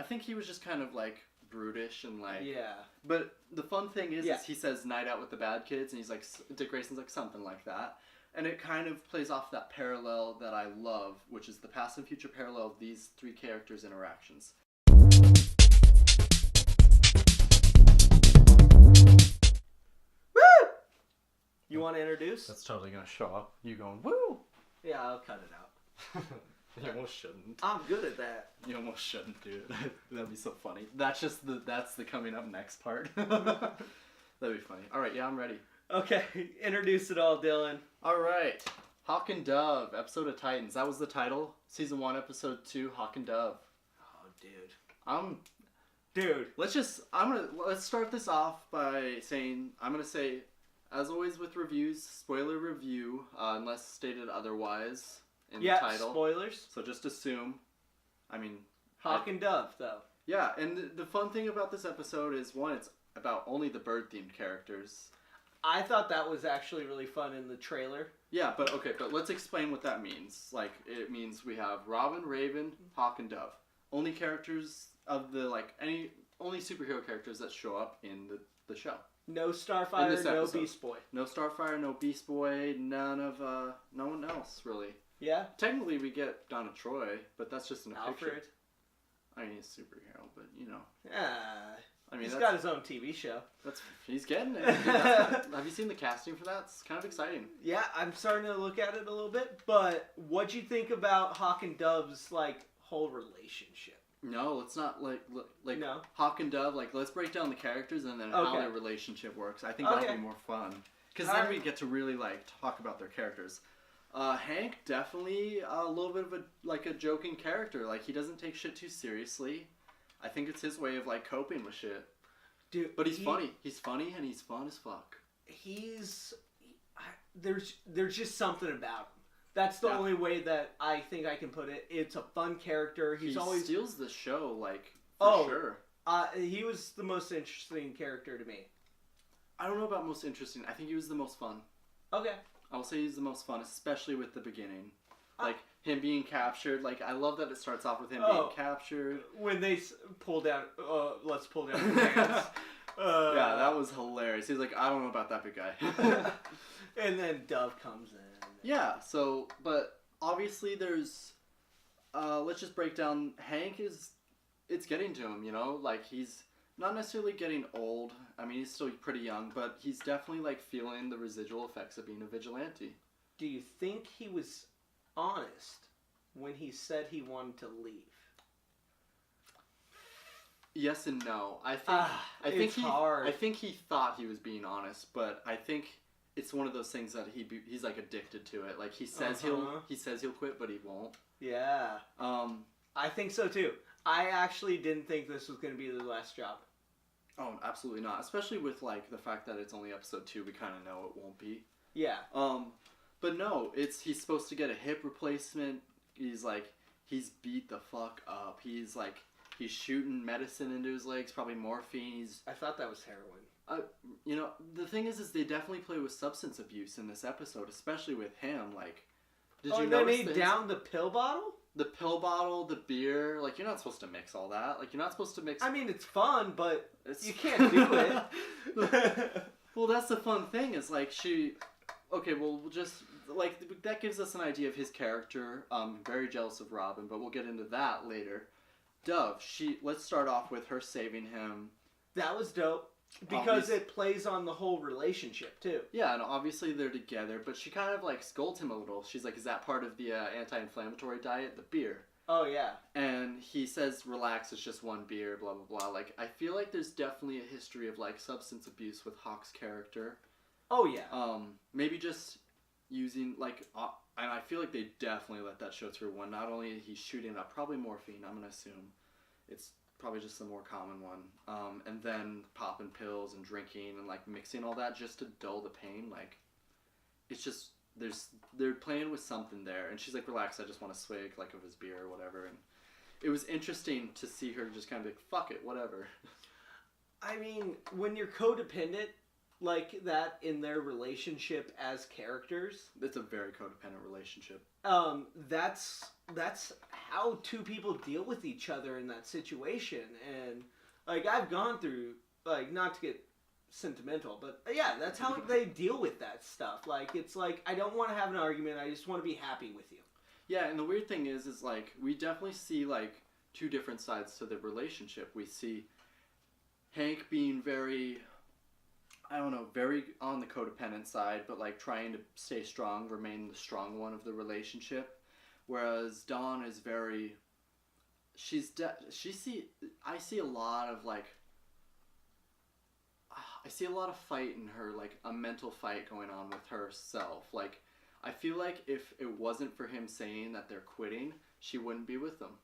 think he was just kind of like brutish and like. Yeah. But the fun thing is he says night out with the bad kids, and he's like Dick Grayson's like something like that, and it kind of plays off that parallel that I love, which is the past and future parallel of these three characters' interactions. Woo! You want to introduce? That's totally gonna show up. You going woo? Yeah, I'll cut it out. You almost shouldn't. I'm good at that. You almost shouldn't, dude. That'd be so funny. That's the coming up next part. That'd be funny. All right, yeah, I'm ready. Okay, introduce it all, Dylan. All right, Hawk and Dove, episode of Titans. That was the title. Season 1, episode 2, Hawk and Dove. Oh, dude. Dude. Let's start this off by saying, I'm gonna say, as always with reviews, spoiler review, unless stated otherwise. In the title. Spoilers. So just assume. Hawk and Dove, though. Yeah, and the fun thing about this episode is, one, it's about only the bird-themed characters. I thought that was actually really fun in the trailer. Yeah, but let's explain what that means. Like, it means we have Robin, Raven, Hawk, and Dove. Only characters of only superhero characters that show up in the show. No Starfire, no Beast Boy. No Starfire, no Beast Boy, no one else, really. Yeah? Technically, we get Donna Troy, but that's just in a Alfred. picture. I mean, he's a superhero, but, you know. Yeah. He's got his own TV show. He's getting it. Have you seen the casting for that? It's kind of exciting. Yeah, I'm starting to look at it a little bit, but what'd you think about Hawk and Dove's, whole relationship? No, let's not, no. Hawk and Dove, let's break down the characters and then how their relationship works. I think that'll be more fun. Because then we get to really, talk about their characters. Hank, definitely a little bit of a joking character. He doesn't take shit too seriously. I think it's his way of, coping with shit. Dude, but he's funny. He's funny and he's fun as fuck. There's just something about him. That's the only way that I think I can put it. It's a fun character. He always steals the show, for sure. He was the most interesting character to me. I don't know about most interesting. I think he was the most fun. Okay. I'll say he's the most fun, especially with the beginning. Him being captured. I love that it starts off with him being captured. When they pull down, let's pull down his pants. Yeah, that was hilarious. He's like, I don't know about that big guy. And then Dove comes in. Yeah, but obviously there's, let's just break down, Hank it's getting to him, you know? He's not necessarily getting old. I mean, he's still pretty young, but he's definitely, feeling the residual effects of being a vigilante. Do you think he was honest when he said he wanted to leave? Yes and no. I think he thought he was being honest, but I think it's one of those things that he's addicted to it. He says he'll quit, but he won't. Yeah. I think so too. I actually didn't think this was going to be the last job. Oh, absolutely not. Especially with the fact that it's only episode 2, we kind of know it won't be. Yeah. But no, he's supposed to get a hip replacement. He's beat the fuck up. He's shooting medicine into his legs, probably morphine. I thought that was heroin. The thing is they definitely play with substance abuse in this episode, especially with him. Did you notice? Then he downed the pill bottle? The pill bottle, the beer, you're not supposed to mix all that. You're not supposed to mix... I mean, it's fun, but you can't do it. Well, that's the fun thing, is, she... Okay, well, just, that gives us an idea of his character. Very jealous of Robin, but we'll get into that later. Dove, let's start off with her saving him. That was dope. Because it plays on the whole relationship, too. Yeah, and obviously they're together, but she kind of, scolds him a little. She's like, is that part of the anti-inflammatory diet? The beer. Oh, yeah. And he says, relax, it's just one beer, blah, blah, blah. I feel like there's definitely a history of, substance abuse with Hawk's character. Oh, yeah. Maybe just using, and I feel like they definitely let that show through when not only he's shooting up, probably morphine, I'm going to assume. It's probably just the more common one. And then popping pills and drinking and mixing all that just to dull the pain. It's just they're playing with something there. And she's like, relax, I just want a swig of his beer or whatever. And it was interesting to see her just kind of fuck it, whatever. I mean, when you're codependent, like that in their relationship as characters. It's a very codependent relationship. That's how two people deal with each other in that situation, and like I've gone through, like, not to get sentimental, but yeah, that's how they deal with that stuff. Like, it's like, I don't want to have an argument, I just want to be happy with you. Yeah, and the weird thing is like, we definitely see, like, two different sides to the relationship. We see Hank being very, I don't know, very on the codependent side, but, like, trying to stay strong, remain the strong one of the relationship. Whereas Dawn is very, I see a lot of, like, I see a lot of fight in her, like, a mental fight going on with herself. Like, I feel like if it wasn't for him saying that they're quitting, she wouldn't be with them.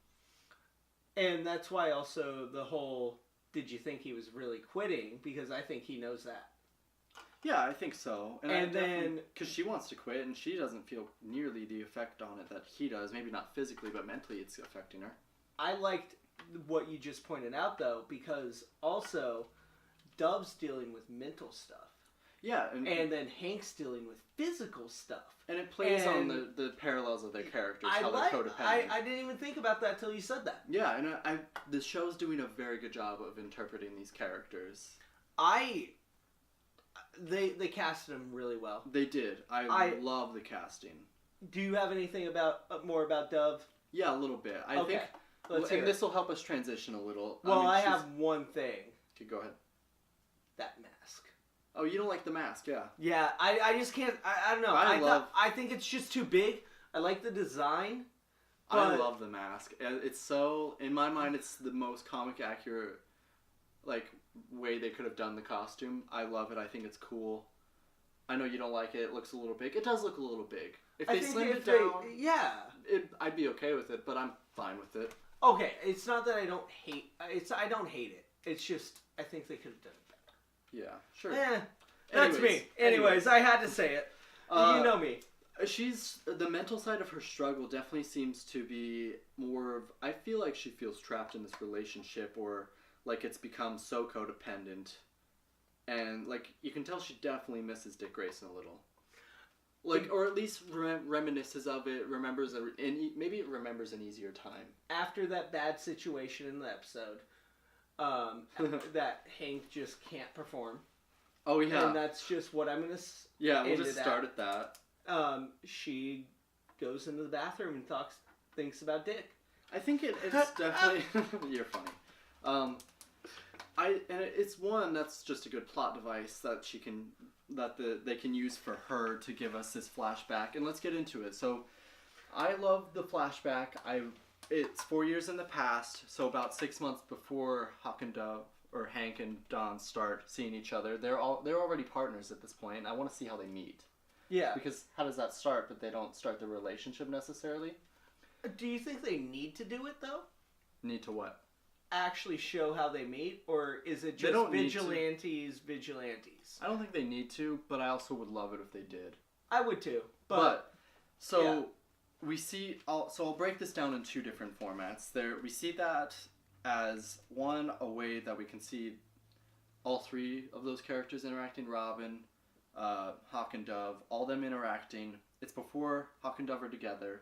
And that's why also the whole, did you think he was really quitting? Because I think he knows that. Yeah, I think so. And then, because she wants to quit, and she doesn't feel nearly the effect on it that he does. Maybe not physically, but mentally it's affecting her. I liked what you just pointed out, though, because also Dove's dealing with mental stuff. Yeah. And then Hank's dealing with physical stuff. And it plays on the parallels of their characters, how they're codependent. I didn't even think about that till you said that. Yeah, and the show's doing a very good job of interpreting these characters. They casted him really well. They did. I love the casting. Do you have anything more about Dove? Yeah, a little bit. I think. Let's hear it. This will help us transition a little. Well, I have one thing. Okay, go ahead. That mask. Oh, you don't like the mask, yeah. Yeah, I just can't. I don't know. I think it's just too big. I like the design. I love the mask. It's so, in my mind, it's the most comic accurate, like, way they could have done the costume. I love it. I think it's cool. I know you don't like it. It looks a little big. It does look a little big. If they slimmed it down, I'd be okay with it, but I'm fine with it. Okay, it's not that I don't hate. I don't hate it. It's just I think they could have done it better. Yeah, sure. That's me. Anyways, I had to say it. You know me. The mental side of her struggle definitely seems to be more of, I feel like she feels trapped in this relationship, or like it's become so codependent, and like you can tell she definitely misses Dick Grayson a little, like, or at least reminisces of it, maybe remembers an easier time after that bad situation in the episode. That Hank just can't perform. Oh yeah, and that's just what I'm gonna. Yeah, we'll just start at that. She goes into the bathroom and thinks about Dick. I think it's definitely you're funny. It's one that's just a good plot device that they can use for her to give us this flashback, and let's get into it. So, I love the flashback. It's 4 years in the past, so about 6 months before Hank and Dawn start seeing each other. They're already partners at this point. I want to see how they meet. Yeah. Because how does that start? But they don't start the relationship necessarily. Do you think they need to do it though? Need to what? Actually show how they meet, or is it just vigilantes? I don't think they need to, but I also would love it if they did. I would too. We see. I'll break this down in two different formats. We see that as a way that we can see all three of those characters interacting. Robin, Hawk and Dove, all them interacting. It's before Hawk and Dove are together,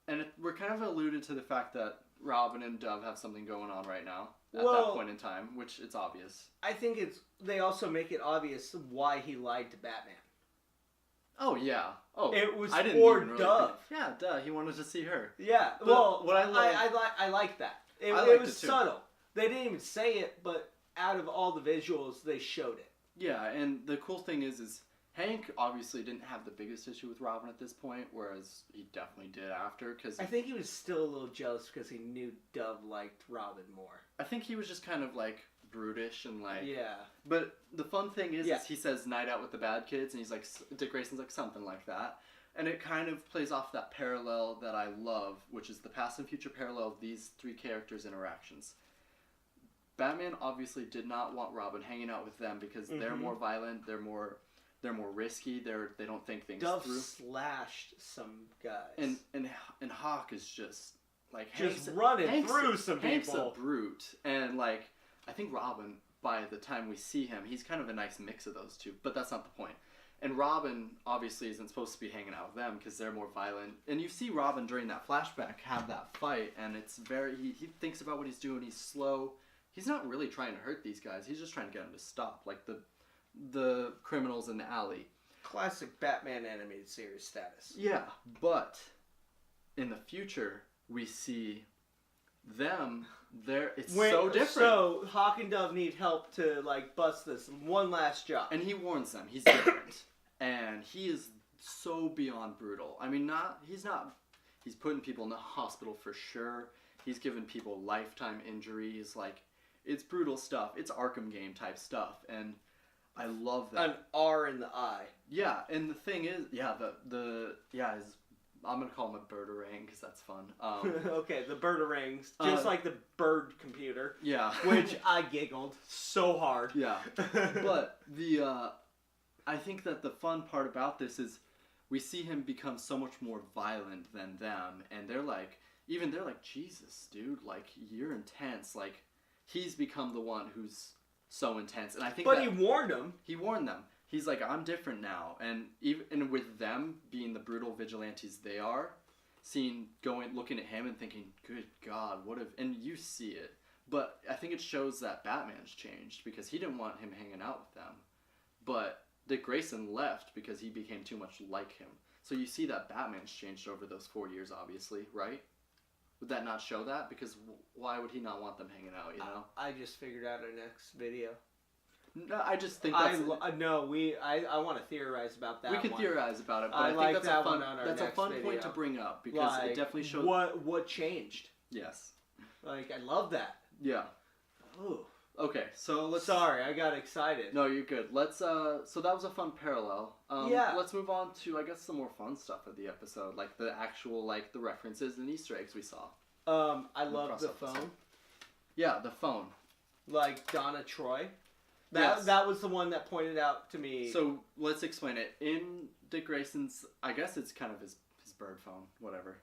and we're kind of alluded to the fact that Robin and Dove have something going on right now at that point in time, which it's obvious. I think they also make it obvious why he lied to Batman. Oh yeah. Oh, it was for Dove. Yeah, duh. He wanted to see her. Yeah. But well, what I like that. It was subtle. They didn't even say it, but out of all the visuals, they showed it. Yeah, and the cool thing is Hank obviously didn't have the biggest issue with Robin at this point, whereas he definitely did after. Cause I think he was still a little jealous because he knew Dove liked Robin more. I think he was just kind of like brutish and like... Yeah. But the fun thing is he says night out with the bad kids, and he's like, Dick Grayson's like something like that. And it kind of plays off that parallel that I love, which is the past and future parallel of these three characters' interactions. Batman obviously did not want Robin hanging out with them because they're more violent, they're more risky, they don't think things through. Dove slashed some guys. And Hawk is just like running through some people. Hank's a brute, and like I think Robin by the time we see him, he's kind of a nice mix of those two. But that's not the point. And Robin obviously isn't supposed to be hanging out with them because they're more violent. And you see Robin during that flashback have that fight, and it's very he thinks about what he's doing. He's slow. He's not really trying to hurt these guys. He's just trying to get them to stop, like the criminals in the alley. Classic Batman animated series status. Yeah, but in the future we see them. It's so different. So Hawk and Dove need help to like bust this one last job. And he warns them he's different. And he is so beyond brutal. I mean, he's putting people in the hospital for sure. He's giving people lifetime injuries. Like, it's brutal stuff. It's Arkham game type stuff. And I love that. An R in the eye. Yeah, and the thing is, I'm going to call him a birdarang because that's fun. Okay, the birdarangs. Just like the bird computer. Yeah. Which I giggled so hard. Yeah. But I think that the fun part about this is we see him become so much more violent than them. And they're like, Jesus, dude, like, you're intense. Like, he's become the one who's so intense. And I think But he warned them. He warned them. He's like, I'm different now. And with them being the brutal vigilantes they are, looking at him and thinking, good God, and you see it. But I think it shows that Batman's changed because he didn't want him hanging out with them. But Dick Grayson left because he became too much like him. So you see that Batman's changed over those 4 years, obviously, right? Would that not show that? Because why would he not want them hanging out, you know? I just figured out our next video. No, I just think that's... I want to theorize about that. We could theorize about it, but I think like that's that a fun, one on our that's next a fun video. point to bring up because it definitely shows... What changed? Yes. Like, I love that. Yeah. Ooh. Okay, so let's... Sorry, I got excited. No, you're good. Let's, so that was a fun parallel. Yeah. Let's move on to, I guess, some more fun stuff of the episode, like the actual, like, the references and Easter eggs we saw. I love the phone. Yeah, the phone. Like Donna Troy. Yes. That was the one that pointed out to me. So, let's explain it. In Dick Grayson's, I guess it's kind of his bird phone, whatever.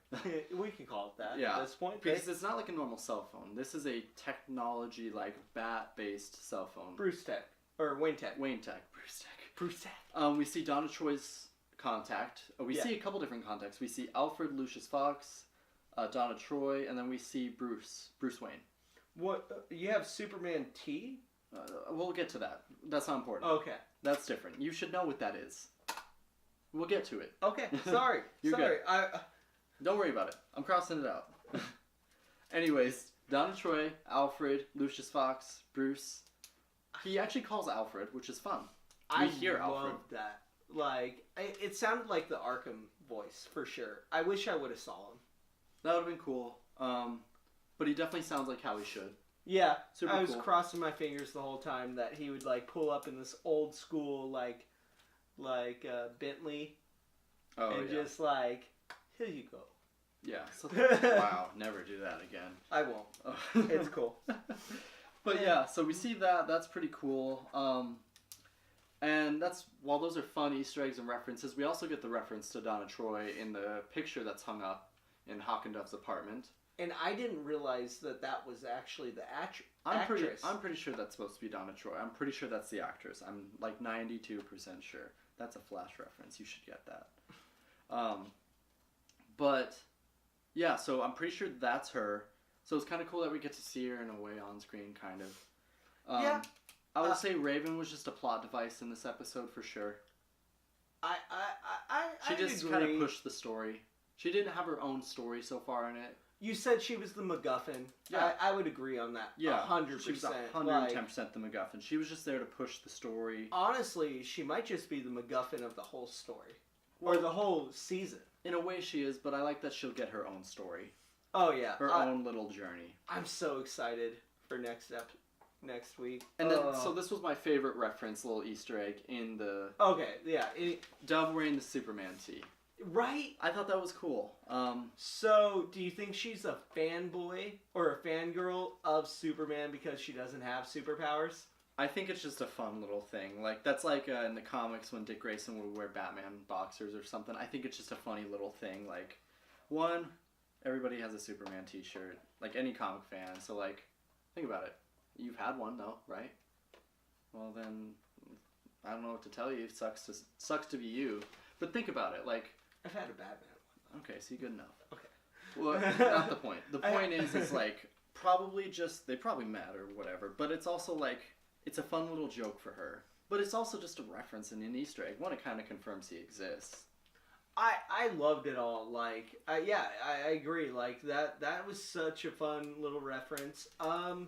We can call it that yeah. at this point. Because it's not like a normal cell phone. This is a technology, like, bat-based cell phone. Bruce Tech. Or Wayne Tech. Wayne Tech. Bruce Tech. Bruce Tech. We see Donna Troy's contact. We see a couple different contacts. We see Alfred Lucius Fox, Donna Troy, and then we see Bruce Wayne. What? You have Superman T? We'll get to that. That's not important. Okay. That's different. You should know what that is. We'll get to it. Okay. Sorry. You're Sorry. good. Don't worry about it. I'm crossing it out. Anyways, Donna Troy, Alfred, Lucius Fox, Bruce. He actually calls Alfred, which is fun. We hear Alfred. Love that. Like, it sounded like the Arkham voice, for sure. I wish I would have saw him. That would have been cool. But he definitely sounds like how he should. Yeah, Super I was cool. crossing my fingers the whole time that he would like pull up in this old school like Bentley, and just like, here you go. Yeah. So, wow, never do that again. I won't. It's cool. But yeah, so we see that. That's pretty cool. And while those are fun Easter eggs and references, we also get the reference to Donna Troy in the picture that's hung up in Hawk and Dove's apartment. And I didn't realize that was actually the actress. I'm pretty sure that's supposed to be Donna Troy. I'm pretty sure that's the actress. I'm like 92% sure. That's a Flash reference. You should get that. But yeah, so I'm pretty sure that's her. So it's kind of cool that we get to see her in a way on screen, kind of. Yeah. I would say Raven was just a plot device in this episode for sure. She just kind of pushed the story. She didn't have her own story so far in it. You said she was the MacGuffin. Yeah. I would agree on that. Yeah, 100%. She was 110% the MacGuffin. She was just there to push the story. Honestly, she might just be the MacGuffin of the whole story. Or the whole season. In a way she is, but I like that she'll get her own story. Oh, yeah. Her own little journey. I'm so excited for next week. And then, so this was my favorite reference, little Easter egg in the... Okay, yeah. Dove wearing the Superman tee. Right? I thought that was cool. So, do you think she's a fanboy or a fangirl of Superman because she doesn't have superpowers? I think it's just a fun little thing. Like, that's like in the comics when Dick Grayson would wear Batman boxers or something. I think it's just a funny little thing. Like, one, everybody has a Superman t-shirt. Like, any comic fan. So, like, think about it. You've had one, though, right? well then, I don't know what to tell you. It sucks to be you. But think about it, like. I've had a Batman one. Okay, see, good enough. Okay. Well, not the point. The point is like, probably just, they probably met or whatever, but it's also like, it's a fun little joke for her. But it's also just a reference and an Easter egg. One, it kind of confirms he exists. I loved it all. Like, yeah, I agree. Like, that was such a fun little reference. I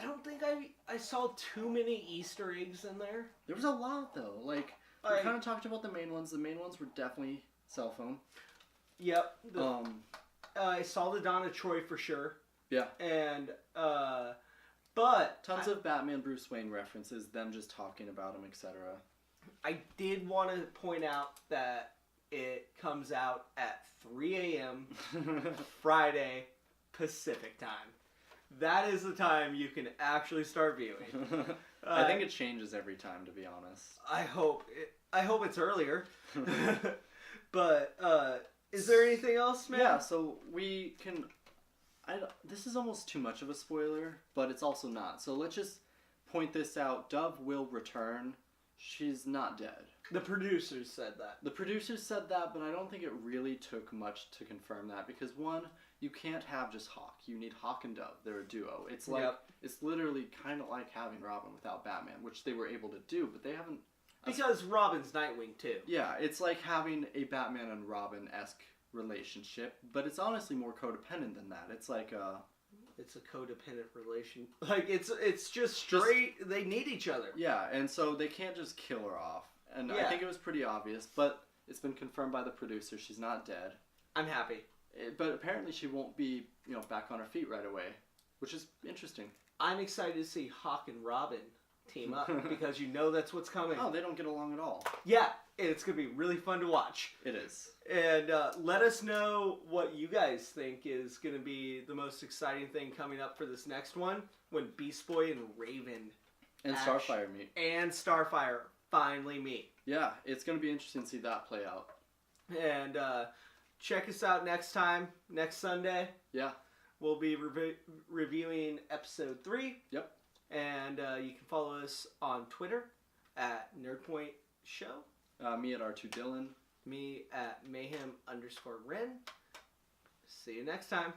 don't think I saw too many Easter eggs in there. There was a lot, though. Like, we kind of talked about the main ones. The main ones were definitely cell phone. Yep. I saw the Donna Troy for sure. Yeah. And, but... Tons of Batman Bruce Wayne references, them just talking about him, etc. I did want to point out that it comes out at 3 a.m. Friday Pacific time. That is the time you can actually start viewing. I think it changes every time, to be honest. I hope it's earlier. But is there anything else, man? Yeah, so we can... this is almost too much of a spoiler, but it's also not. So let's just point this out. Dove will return. She's not dead. The producers said that. The producers said that, but I don't think it really took much to confirm that. Because one, you can't have just Hawk. You need Hawk and Dove. They're a duo. It's like, It's literally kind of like having Robin without Batman, which they were able to do, but they haven't... Because Robin's Nightwing, too. Yeah, it's like having a Batman and Robin-esque relationship, but it's honestly more codependent than that. It's like it's a codependent relation. Like, it's just straight... they need each other. Yeah, and so they can't just kill her off. And I think it was pretty obvious, but it's been confirmed by the producer. She's not dead. I'm happy. But apparently she won't be, back on her feet right away, which is interesting. I'm excited to see Hawk and Robin team up, because that's what's coming. Oh, they don't get along at all. Yeah, it's going to be really fun to watch. It is. And let us know what you guys think is going to be the most exciting thing coming up for this next one, when Beast Boy and Raven and Starfire meet. And Starfire finally meet. Yeah, it's going to be interesting to see that play out. And check us out next Sunday. Yeah. We'll be reviewing episode 3. Yep. And you can follow us on Twitter at NerdPoint Show. Me at R2 Dylan. Me at Mayhem_Ren. See you next time.